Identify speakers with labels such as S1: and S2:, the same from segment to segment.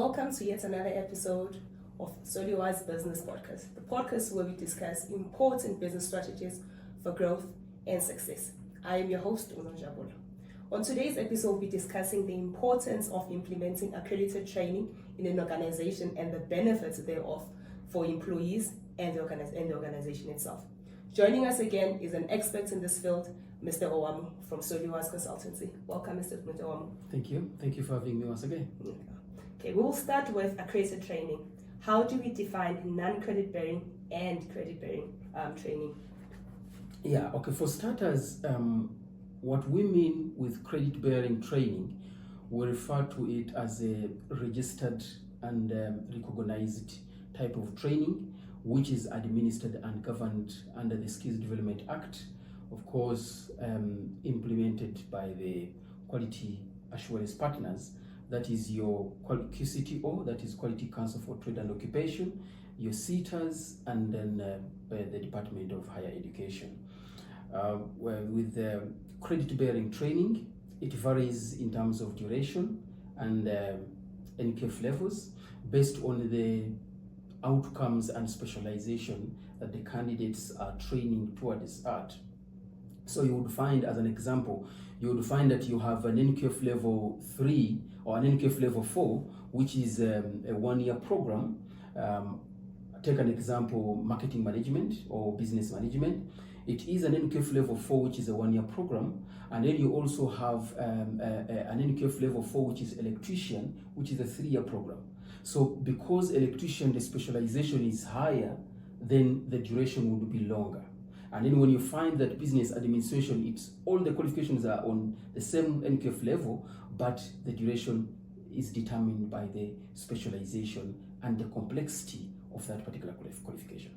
S1: Welcome to yet another episode of Soliwa's Business Podcast, the podcast where we discuss important business strategies for growth and success. I am your host, Uno Jabolo. On today's episode, we'll be discussing the importance of implementing accredited training in an organization and the benefits thereof for employees and the organization itself. Joining us again is an expert in this field, Mr. Owamu from Soliwa's Consultancy. Welcome, Mr. Owamu.
S2: Thank you. Thank you for having me once again.
S1: Okay, we will start with accredited training. How do we define non-credit bearing and credit bearing training?
S2: Yeah, okay, for starters, what we mean with credit bearing training, we refer to it as a registered and recognized type of training, which is administered and governed under the Skills Development Act, of course, implemented by the Quality Assurance Partners. That is your QCTO, that is Quality Council for Trade and Occupation, your CETAs, and then the Department of Higher Education. With credit-bearing training, it varies in terms of duration and NQF levels based on the outcomes and specialization that the candidates are training towards at. So you would find, as an example, you would find that you have an NQF level 3 or an NQF level 4, which is a one-year program. Take an example, marketing management or business management. It is an NQF level 4, which is a one-year program. And then you also have an NQF level 4, which is electrician, which is a 3-year program. So because electrician, the specialization is higher, then the duration would be longer. And then when you find that business administration, it's all the qualifications are on the same NQF level, but the duration is determined by the specialization and the complexity of that particular qualification.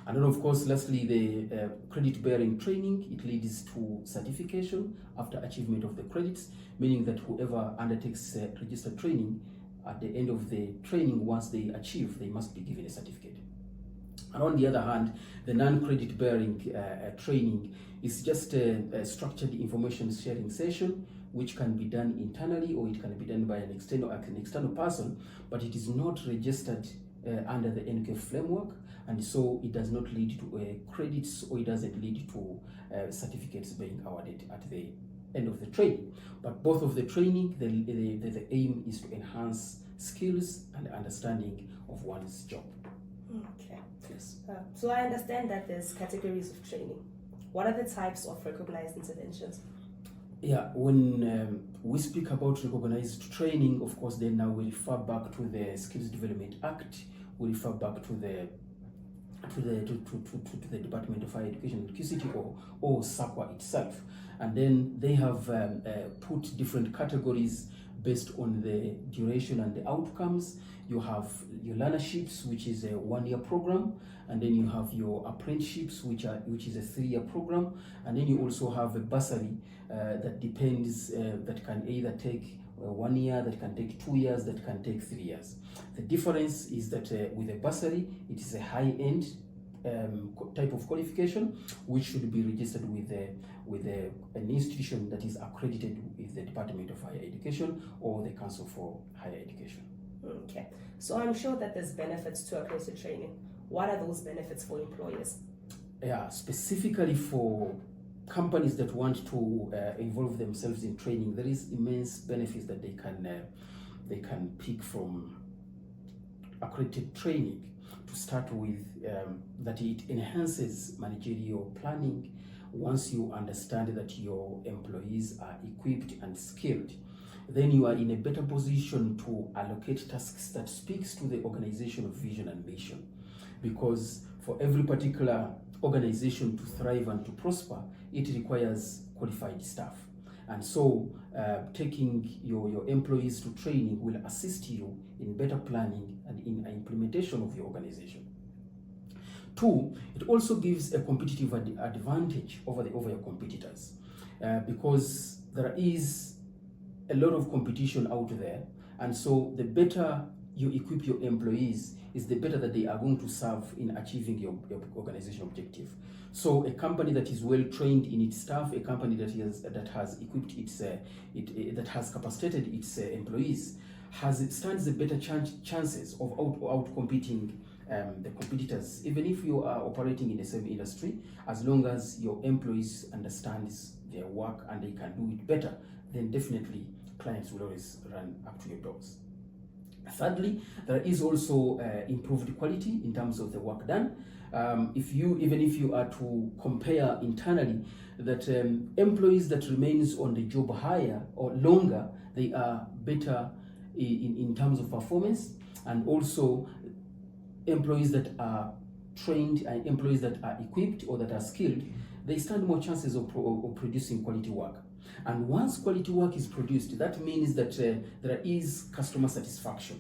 S2: And then, of course, lastly, the credit-bearing training, it leads to certification after achievement of the credits, meaning that whoever undertakes registered training, at the end of the training, once they achieve, they must be given a certificate. And on the other hand, the non-credit bearing training is just a structured information sharing session, which can be done internally or it can be done by an external person, but it is not registered under the NQF framework, and so it does not lead to credits or it doesn't lead to certificates being awarded at the end of the training. But both of the training, the aim is to enhance skills and understanding of one's job.
S1: Okay.
S2: Yes.
S1: So I understand that there's categories of training. What are the types of recognized interventions?
S2: Yeah, when we speak about recognized training, of course, then now we refer back to the Skills Development Act. We refer back to the Department of Higher Education, QCTO, or SAQA itself, and then they have put different categories based on the duration and the outcomes. You have your learnerships, which is a one-year program, and then you have your apprenticeships, which is a 3-year program, and then you also have a bursary that depends, that can either take 1 year, that can take 2 years, that can take 3 years. The difference is that with a bursary, it is a high-end type of qualification, which should be registered with an institution that is accredited with the Department of Higher Education or the Council for Higher Education.
S1: Okay, so I'm sure that there's benefits to accredited training. What are those benefits for employers?
S2: Yeah, specifically for companies that want to involve themselves in training, there is immense benefits that they can pick from accredited training. To start with, that it enhances managerial planning. Once you understand that your employees are equipped and skilled, then you are in a better position to allocate tasks that speaks to the organizational vision and mission. Because for every particular organization to thrive and to prosper, it requires qualified staff. And so taking your employees to training will assist you in better planning and in implementation of your organization. 2, it also gives a competitive advantage over your competitors because there is a lot of competition out there, and so the better you equip your employees is the better that they are going to serve in achieving your organizational objective. So a company that is well trained in its staff, a company that has equipped its that has capacitated its employees, stands a better chances of outcompeting the competitors, even if you are operating in the same industry, as long as your employees understand their work and they can do it better, then definitely clients will always run up to your doors. Thirdly, there is also improved quality in terms of the work done. Even if you are to compare internally, that employees that remains on the job higher or longer, they are better in terms of performance, and also employees that are trained and employees that are equipped or that are skilled, they stand more chances of producing quality work. And once quality work is produced, that means that there is customer satisfaction.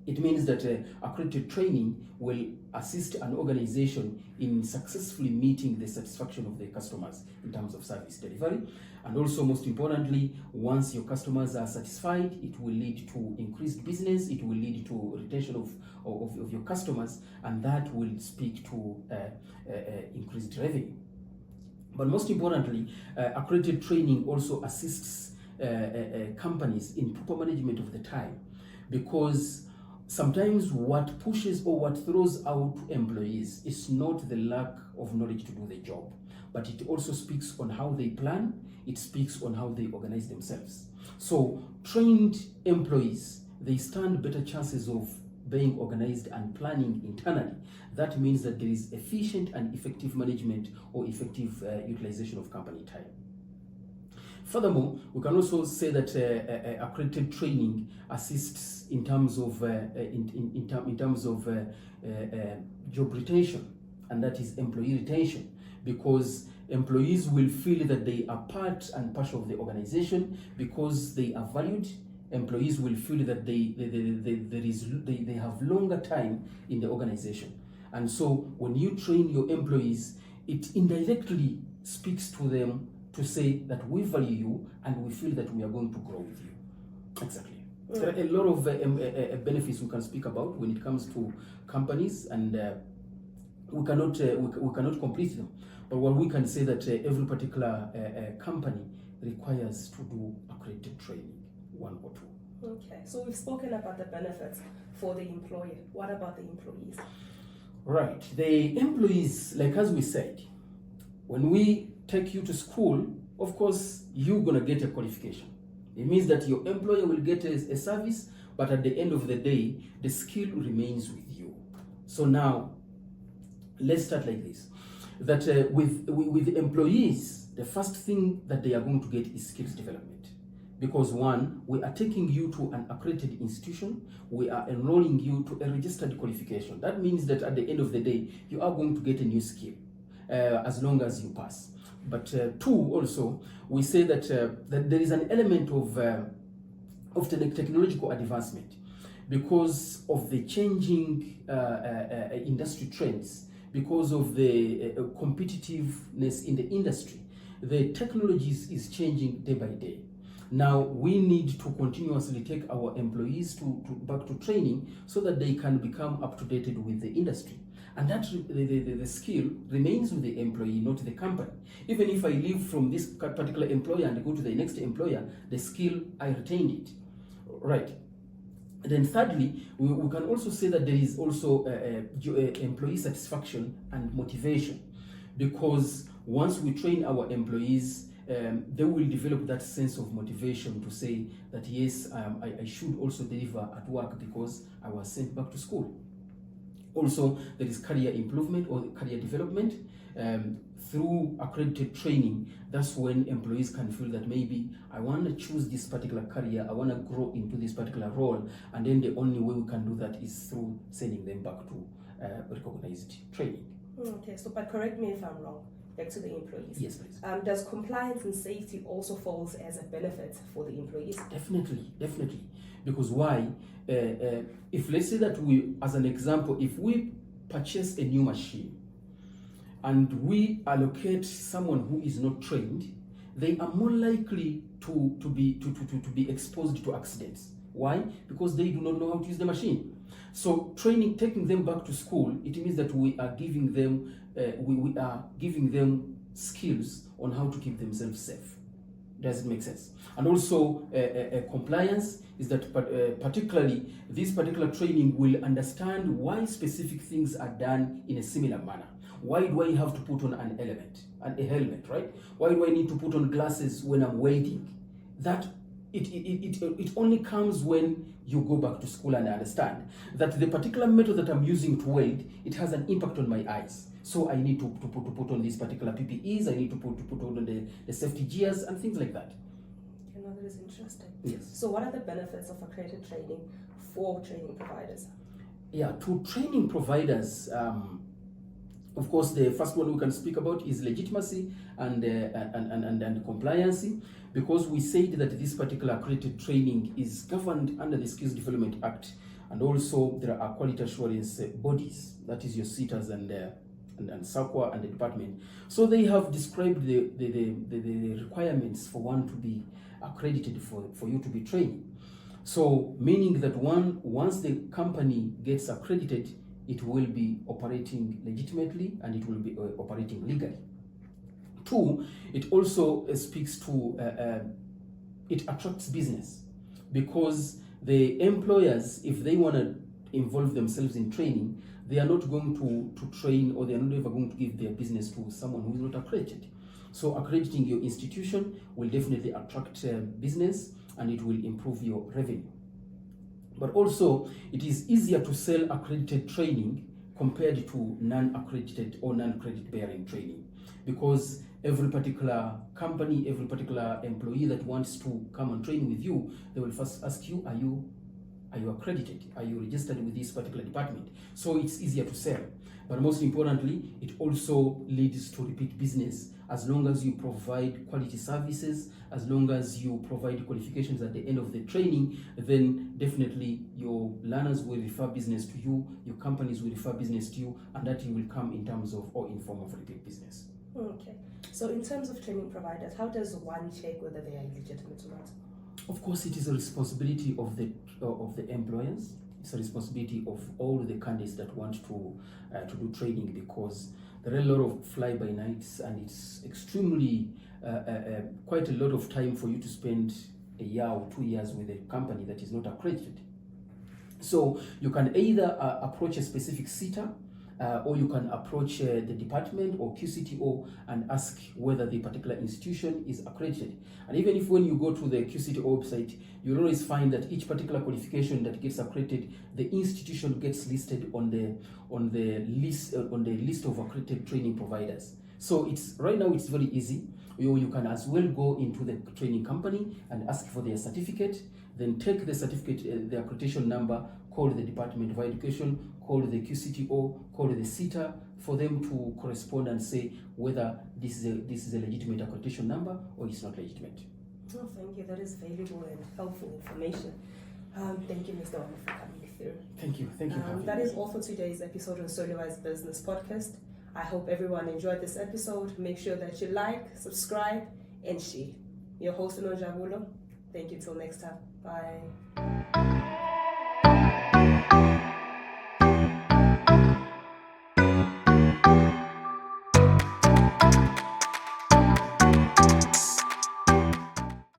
S2: It means that accredited training will assist an organization in successfully meeting the satisfaction of their customers in terms of service delivery. And also, most importantly, once your customers are satisfied, it will lead to increased business, it will lead to retention of your customers, and that will speak to increased revenue. But most importantly, accredited training also assists companies in proper management of the time, because sometimes what pushes or what throws out employees is not the lack of knowledge to do the job, but it also speaks on how they plan, it speaks on how they organize themselves. So trained employees, they stand better chances of being organized and planning internally. That means that there is efficient and effective management or effective utilization of company time. Furthermore, we can also say that accredited training assists in terms of job retention, and that is employee retention, because employees will feel that they are part and parcel of the organization because they are valued. Employees will feel that they have longer time in the organization. And so when you train your employees, it indirectly speaks to them to say that we value you and we feel that we are going to grow with you. Exactly. There are a lot of benefits we can speak about when it comes to companies, and we cannot complete them. But what we can say that every particular company requires to do accredited training, one or two.
S1: Okay, so we've spoken about the benefits for the employer. What about the employees?
S2: Right, the employees, like as we said, when we take you to school, of course, you're gonna get a qualification. It means that your employer will get a service, but at the end of the day, the skill remains with you. So now, let's start like this. That with employees, the first thing that they are going to get is skills development. Because one, we are taking you to an accredited institution, we are enrolling you to a registered qualification. That means that at the end of the day, you are going to get a new skill as long as you pass. But two, also, we say that, that there is an element of technological advancement because of the changing industry trends, because of the competitiveness in the industry. The technology is changing day by day. Now we need to continuously take our employees back to training so that they can become up to date with the industry. And that the skill remains with the employee, not the company. Even if I leave from this particular employer and go to the next employer, the skill, I retained it. Right. Then thirdly, we can also say that there is also employee satisfaction and motivation, because once we train our employees, they will develop that sense of motivation to say that yes, I should also deliver at work because I was sent back to school. Also, there is career improvement or career development through accredited training. That's when employees can feel that maybe I want to choose this particular career, I want to grow into this particular role, and then the only way we can do that is through sending them back to recognized training.
S1: Okay, so but correct me if I'm wrong. Back to the employees.
S2: Yes, please.
S1: Does compliance and safety also falls as a benefit for the employees?
S2: Definitely. Because why? If let's say that we, as an example, if we purchase a new machine and we allocate someone who is not trained, they are more likely to be exposed to accidents. Why? Because they do not know how to use the machine. So training, taking them back to school, it means that we are giving them we are giving them skills on how to keep themselves safe. Does it make sense? And also compliance is that particularly this particular training will understand why specific things are done in a similar manner. Why do I have to put on a helmet, right? Why do I need to put on glasses when I'm welding? That it only comes when you go back to school and understand that the particular method that I'm using to weld, it has an impact on my eyes. So I need to put on these particular PPEs, I need to put on the safety gears and things like that.
S1: You know, that is interesting.
S2: Yes.
S1: So what are the benefits of accredited training for training providers?
S2: Yeah, to training providers, of course, the first one we can speak about is legitimacy and compliancy, because we said that this particular accredited training is governed under the Skills Development Act, and also there are quality assurance bodies, that is your CETAs and SAQA and the department. So they have described the requirements for one to be accredited for you to be trained. So meaning that once the company gets accredited, it will be operating legitimately and it will be operating legally. Two, it also speaks to, it attracts business, because the employers, if they want to involve themselves in training, they are not going to train, or they are not ever going to give their business to someone who is not accredited. So accrediting your institution will definitely attract business, and it will improve your revenue. But also, it is easier to sell accredited training compared to non-accredited or non-credit bearing training, because every particular company, every particular employee that wants to come and train with you, they will first ask you, are you accredited? Are you registered with this particular department? So it's easier to sell. But most importantly, it also leads to repeat business. As long as you provide quality services, as long as you provide qualifications at the end of the training, then definitely your learners will refer business to you, your companies will refer business to you, and that will come in terms of, or in form of repeat business.
S1: Okay. So in terms of training providers, how does one check whether they are legitimate or not?
S2: Of course, it is a responsibility of the employers. It's a responsibility of all the candidates that want to do training, because there are a lot of fly-by-nights, and it's extremely quite a lot of time for you to spend a year or 2 years with a company that is not accredited. So you can either approach a specific CETA, or you can approach the department or QCTO and ask whether the particular institution is accredited. And even if when you go to the QCTO website, you'll always find that each particular qualification that gets accredited, the institution gets listed on the list of accredited training providers. So it's right now it's very easy. You can as well go into the training company and ask for their certificate, then take the certificate, the accreditation number, call the Department of Education, call the QCTO, call the CETA, for them to correspond and say whether this is a legitimate accreditation number or it's not legitimate.
S1: Oh, thank you. That is valuable and helpful information. Thank you, Mr. Wanda, for coming through.
S2: Thank you. Thank you.
S1: That is all for today's episode on Solewise Business Podcast. I hope everyone enjoyed this episode. Make sure that you like, subscribe, and share. Your host, Uno Jabulo. Thank you till next time. Bye.